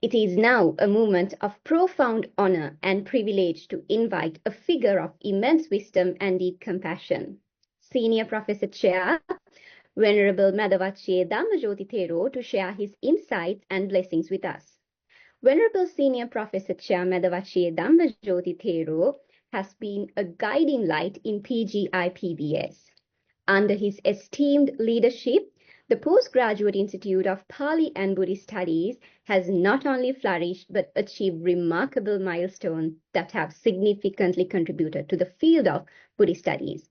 It is now a moment of profound honor and privilege to invite a figure of immense wisdom and deep compassion, Senior Professor Chair, Venerable Madhavachi Dhamajoti Thero, to share his insights and blessings with us. Venerable Senior Professor Chair Madhavachi Dhamajoti Thero has been a guiding light in PGIPBS. Under his esteemed leadership, the Postgraduate Institute of Pali and Buddhist Studies has not only flourished but achieved remarkable milestones that have significantly contributed to the field of Buddhist studies.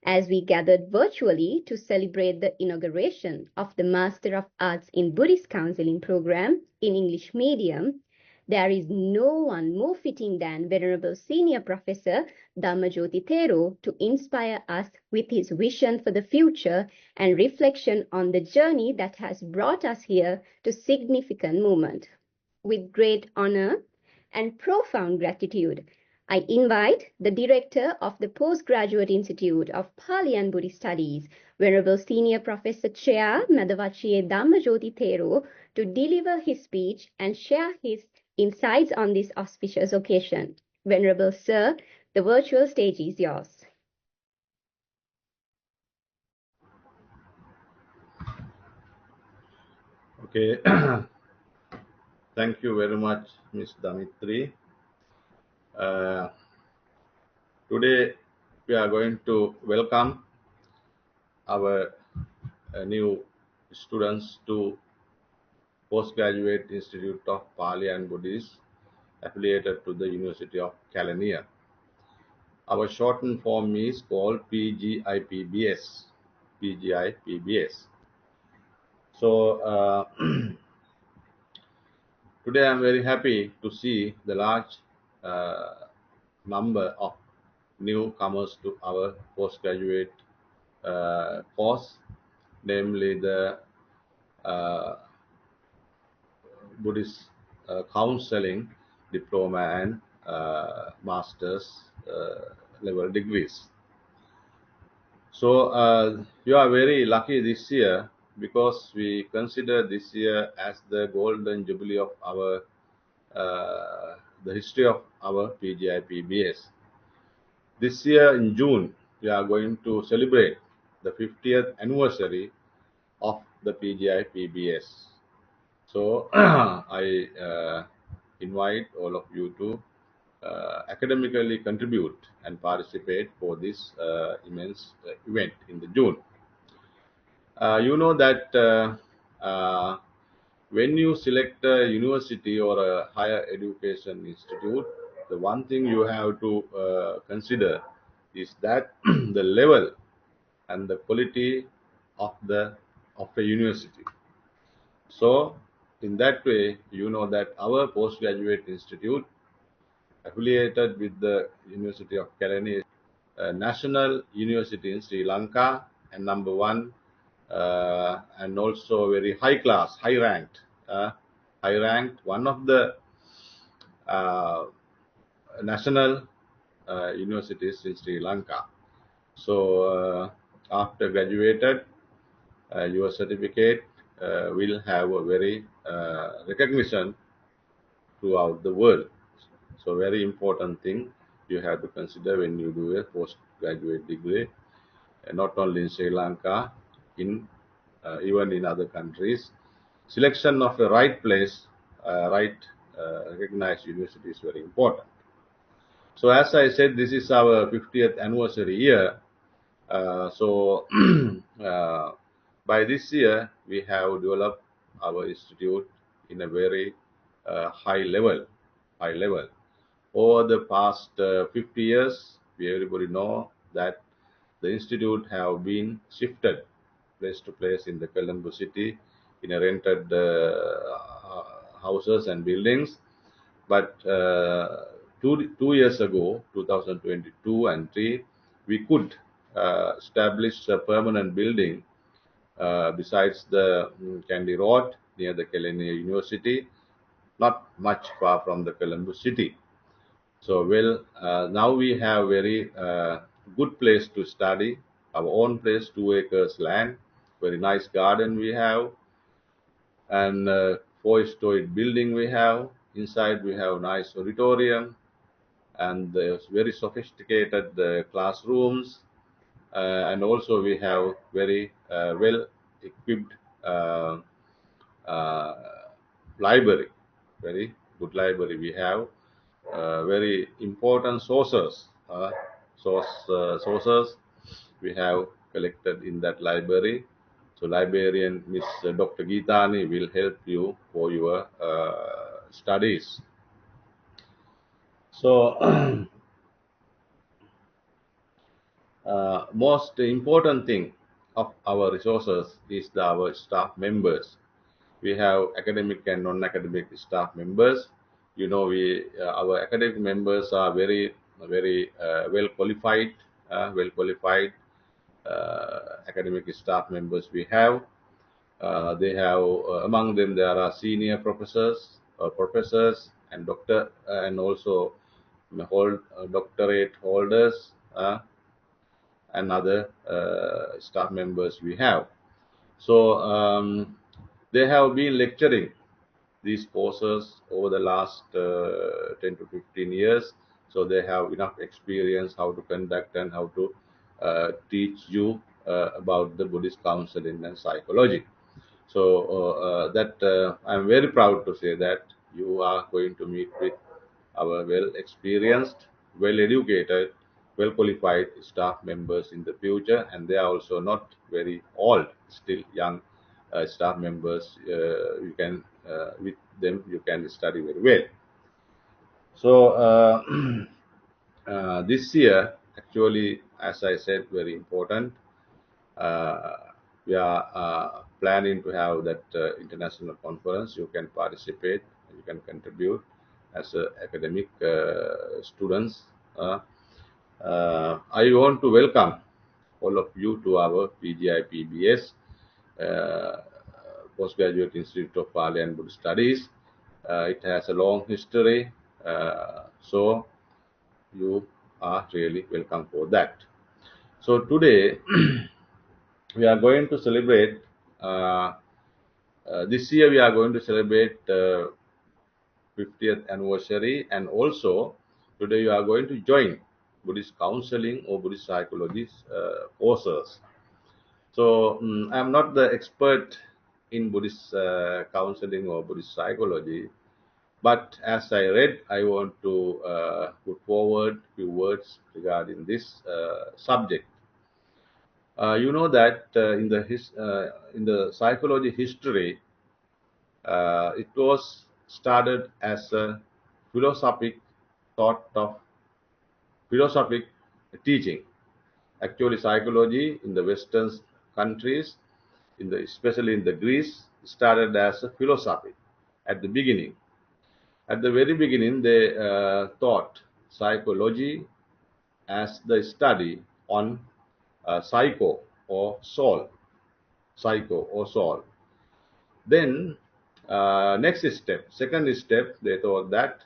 As we gathered virtually to celebrate the inauguration of the Master of Arts in Buddhist Counseling program in English medium, there is no one more fitting than Venerable Senior Professor Dhamajoti Thero to inspire us with his vision for the future and reflection on the journey that has brought us here to significant moment. With great honor and profound gratitude, I invite the Director of the Postgraduate Institute of Pali and Buddhist Studies, Venerable Senior Professor Chair Madhavachi Dhamajoti Thero, to deliver his speech and share his insights on this auspicious occasion. Venerable Sir, the virtual stage is yours. Okay. Thank you very much, Ms. Damitri. Today, we are going to welcome our new students to Postgraduate Institute of Pali and Buddhist affiliated to the University of Kelaniya. Our shortened form is called PGIPBS. PGIPBS. So, today I'm very happy to see the large number of newcomers to our postgraduate course, namely the Buddhist counseling diploma and master's level degrees. So you are very lucky this year because we consider this year as the golden jubilee of our the history of our PGIPBS. This year in June, we are going to celebrate the 50th anniversary of the PGIPBS. So I invite all of you to academically contribute and participate for this immense event in the June. You know that when you select a university or a higher education institute, the one thing you have to consider is that the level and the quality of the university. So in that way, you know that our postgraduate institute affiliated with the University of Kelaniya is a national university in Sri Lanka and number one, and also very high class, high ranked, one of the national universities in Sri Lanka. So after graduated, your certificate will have a very recognition throughout the world. So very important thing you have to consider when you do a postgraduate degree, not only in Sri Lanka, in even in other countries. Selection of the right place, recognized university is very important. So as I said, this is our 50th anniversary year. So by this year, we have developed our institute in a very high level. Over the past 50 years, we everybody know that the institute have been shifted place to place in the Colombo city in a rented houses and buildings. But 2 years ago, 2022 and 3, we could establish a permanent building besides the Kandy Road near the Kelaniya University, not much far from the Colombo city. So now we have very good place to study, our own place, 2 acres land, very nice garden we have, and four-story building we have. Inside we have nice auditorium and very sophisticated classrooms, and also we have very well equipped uh, uh, library, very good library. We have very important sources we have collected in that library. So librarian Miss Dr. Geetani will help you for your studies. So most important thing of our resources is our staff members. We have academic and non-academic staff members. You know, our academic members are very well qualified academic staff members we have. They have among them there are senior professors and doctor and also doctorate holders and other staff members we have. So they have been lecturing these courses over the last 10 to 15 years. So they have enough experience how to conduct and how to teach you about the Buddhist counseling and psychology. So that I'm very proud to say that you are going to meet with our well experienced, well educated, well qualified staff members in the future, and they are also not very old, still young staff members. You can with them you can study very well. So this year, actually, as I said, very important. Uh, we are planning to have that international conference. You can participate, you can contribute as academic students. I want to welcome all of you to our PGIPBS, Postgraduate Institute of Pali and Buddhist Studies. It has a long history, so you are really welcome for that. So today we are going to celebrate this year we are going to celebrate 50th anniversary, and also today you are going to join Buddhist counseling or Buddhist psychology courses. So I'm not the expert in Buddhist counseling or Buddhist psychology, but as I read, I want to put forward a few words regarding this subject. You know that in the psychology history, it was started as a philosophic thought of philosophic teaching. Actually, psychology in the Western countries, especially in the Greece, started as a philosophy at the beginning. At the very beginning, they taught psychology as the study on psycho or soul, psycho or soul. Then second step, they thought that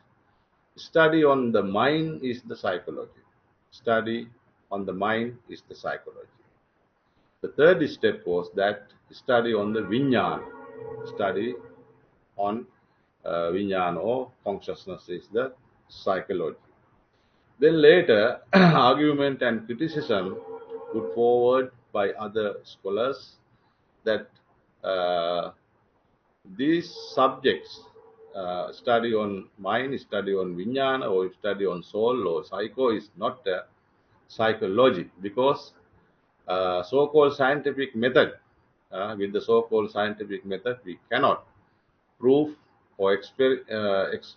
study on the mind is the psychology. Study on the mind is the psychology. The third step was that study on the Vinyan, study on Vinyan or consciousness is the psychology. Then later, argument and criticism put forward by other scholars that uh, these subjects, study on mind, study on Vijnana, or study on soul or psycho, is not a psychology, because so-called scientific method, with the so-called scientific method, we cannot prove or experience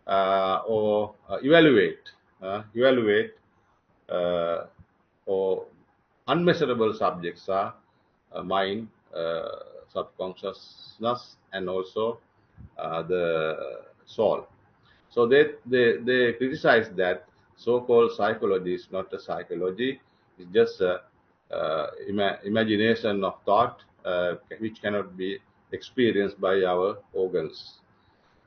or evaluate uh, or unmeasurable subjects are mind, subconsciousness, and also the soul. So they criticize that so-called psychology is not a psychology; it's just a imagination of thought which cannot be experienced by our organs.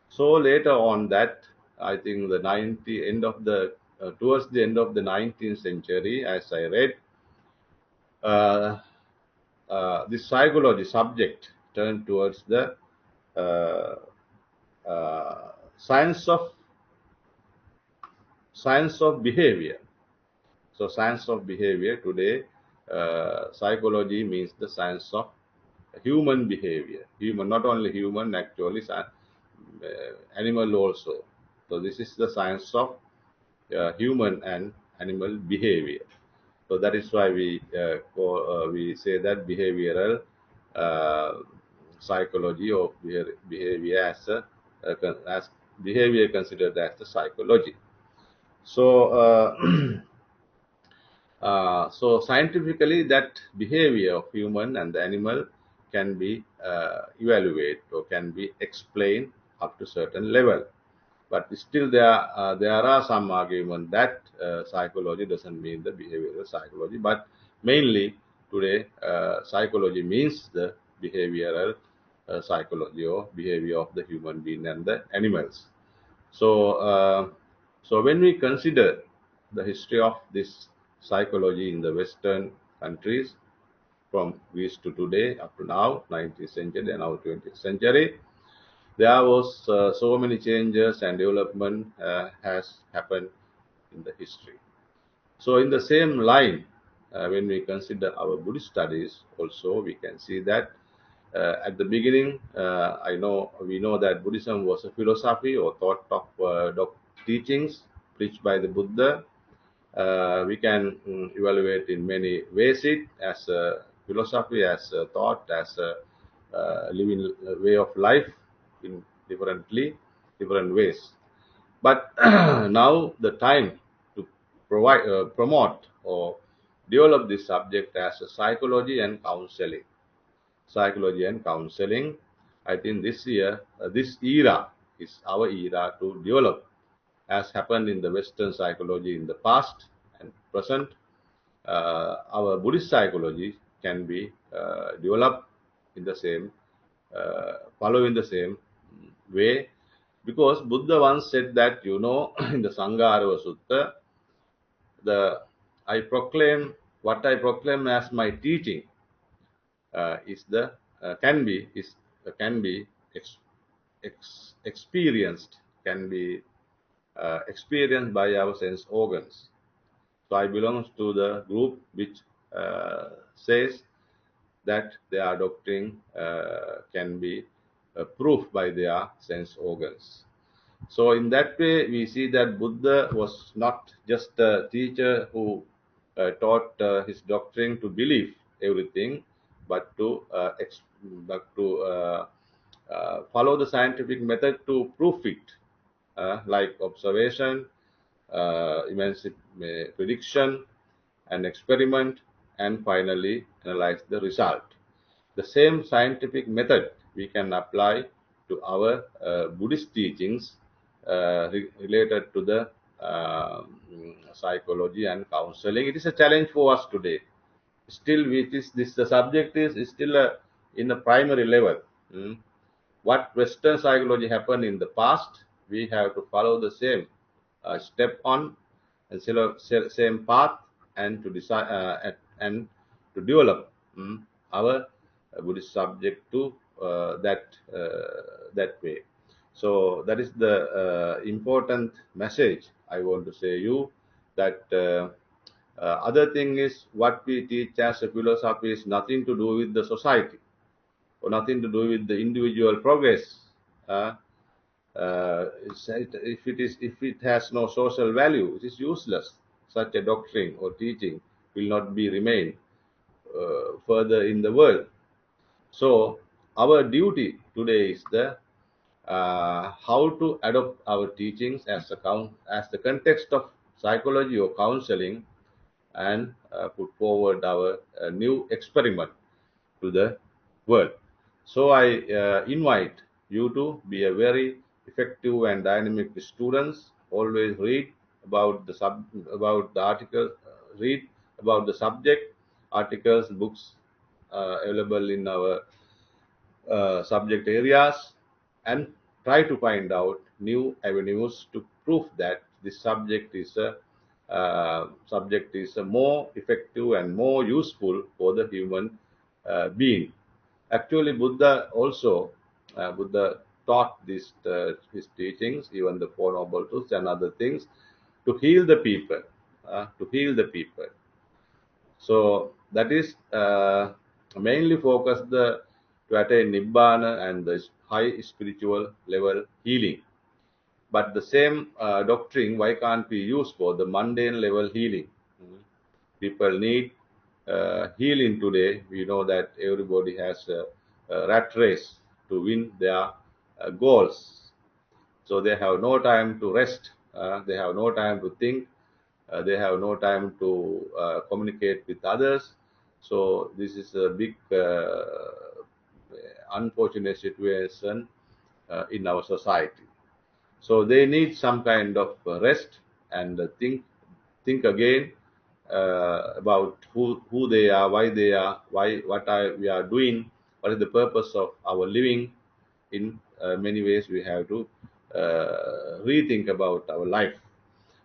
So later on that, I think the 90 end of the towards the end of the 19th century, as I read, uh, this psychology subject turn towards the uh, science of behavior. So science of behavior today, psychology means the science of human behavior. Human, not only human, actually, animal also. So this is the science of human and animal behavior. So that is why we say that behavioral uh, psychology or behavior as behavior considered as the psychology. So so scientifically, that behavior of human and the animal can be evaluated or can be explained up to certain level. But still, there are some argument that psychology doesn't mean the behavioral psychology. But mainly today, psychology means the behavioral psychology or behavior of the human being and the animals. So, so when we consider the history of this psychology in the Western countries, from Greece to today, up to now, 19th century and now 20th century, there was so many changes and development has happened in the history. So in the same line, when we consider our Buddhist studies, also we can see that at the beginning, we know that Buddhism was a philosophy or thought of teachings preached by the Buddha. We can evaluate in many ways it as a philosophy, as a thought, as a living way of life in different ways. But now the time to promote or develop this subject as a psychology and counseling. Psychology and counseling. I think this year, this era is our era to develop, as happened in the Western psychology in the past and present. Our Buddhist psychology can be developed in the same, following the same way, because Buddha once said that, in the Sangarava Sutta, the I proclaim what I proclaim as my teaching is the can be experienced, can be experienced by our sense organs. So I belong to the group which says that their doctrine can be proved by their sense organs. So in that way, we see that Buddha was not just a teacher who taught his doctrine to believe everything, but to follow the scientific method to prove it, like observation, prediction, and experiment, and finally analyze the result. The same scientific method we can apply to our Buddhist teachings related to the psychology and counseling. It is a challenge for us today. Still, which is this the subject is still in a primary level. What Western psychology happened in the past, we have to follow the same step on and same path, and to decide and to develop our Buddhist subject to that way. So that is the important message I want to say you, that other thing is what we teach as a philosophy is nothing to do with the society or nothing to do with the individual progress. Uh, if it has no social value, it is useless. Such a doctrine or teaching will not be remain further in the world. So our duty today is the how to adopt our teachings as the context of psychology or counseling, and put forward our new experiment to the world. So I invite you to be a very effective and dynamic students. Always read about the article, read about the subject, articles, books available in our subject areas, and try to find out new avenues to prove that this subject is a more effective and more useful for the human being. Actually, Buddha also, Buddha taught his teachings, even the Four Noble Truths and other things, to heal the people, to heal the people. So that is mainly focused to attain Nibbana and the high spiritual level healing. But the same doctrine, why can't be used for the mundane level healing? Mm. People need healing today. We know that everybody has a rat race to win their goals. So they have no time to rest. They have no time to think. They have no time to communicate with others. So this is a big unfortunate situation in our society. So they need some kind of rest and think again about who they are, why they are, why we are doing, what is the purpose of our living. In many ways, we have to rethink about our life.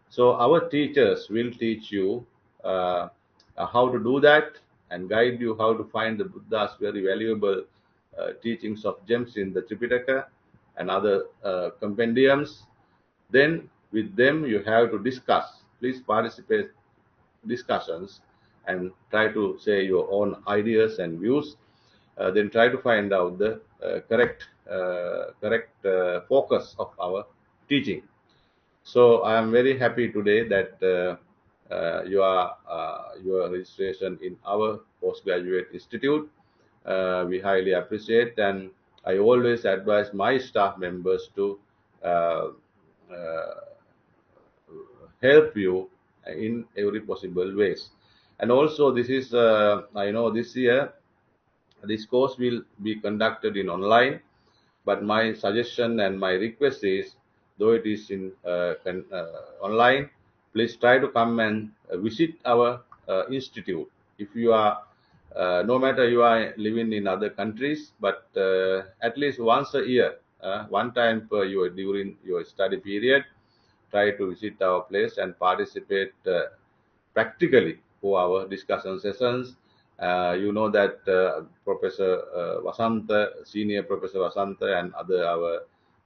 So our teachers will teach you how to do that and guide you how to find the Buddha's very valuable teachings of gems in the Tripitaka and other compendiums. Then with them you have to discuss. Please participate discussions and try to say your own ideas and views. Then try to find out the correct focus of our teaching. So I am very happy today that your registration in our postgraduate institute. We highly appreciate, and I always advise my staff members to uh, uh, help you in every possible ways. And also, this is I know this year this course will be conducted in online, but my suggestion and my request is, though it is in online, please try to come and visit our institute. If you are, no matter you are living in other countries, but at least once a year, one time per year during your study period, try to visit our place and participate practically for our discussion sessions. You know that Professor Vasanta, Senior Professor Vasanta, and other our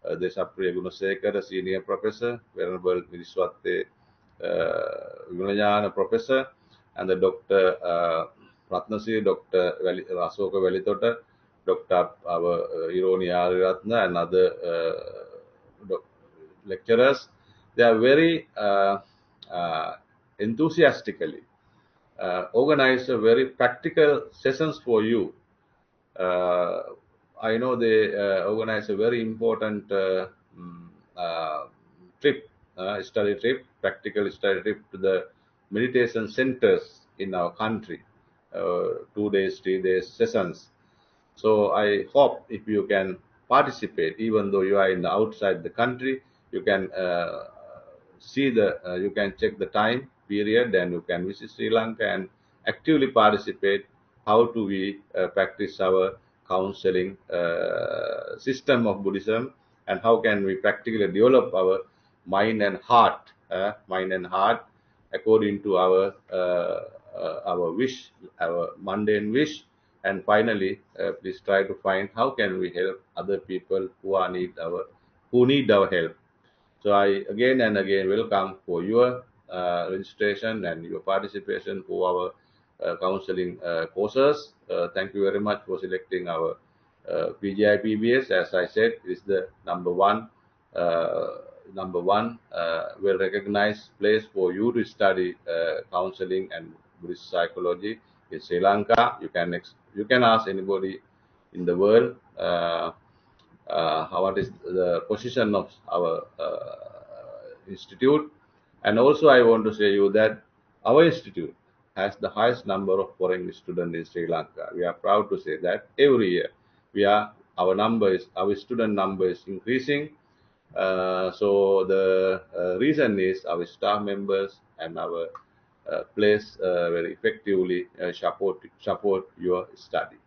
Desapriya Gunasekara, Senior Professor, Venerable Viriswate Gunajana Professor, and the Dr. Ratnasiri, Dr. Rasoka Velitota, Dr. our Ironi Ariratna, and other lecturers. They are very enthusiastically organize a very practical sessions for you. Uh, I know they organize a very important mm, uh, trip, study trip, practical study trip to the meditation centers in our country. 2 days, 3 days sessions. So I hope if you can participate, even though you are in the outside the country, you can you can check the time period, and you can visit Sri Lanka and actively participate. How do we practice our counseling system of Buddhism, and how can we practically develop our mind and heart according to our wish, our mundane wish. And finally, please try to find how can we help other people who need our help. So I again and again welcome for your registration and your participation for our counseling courses. Thank you very much for selecting our PGIPBS. As I said, is the uh, number one well recognized place for you to study counseling and Buddhist psychology in Sri Lanka. You can ask anybody in the world. What is the position of our institute. And also I want to say you that our institute has the highest number of foreign students in Sri Lanka. We are proud to say that every year our student number is increasing. So the reason is our staff members and our place very effectively support your study.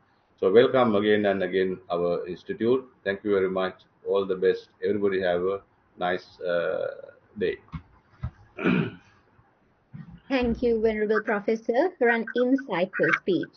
So welcome again and again our institute. Thank you very much. All the best. Everybody have a nice day. Thank you, Venerable Professor, for an insightful speech.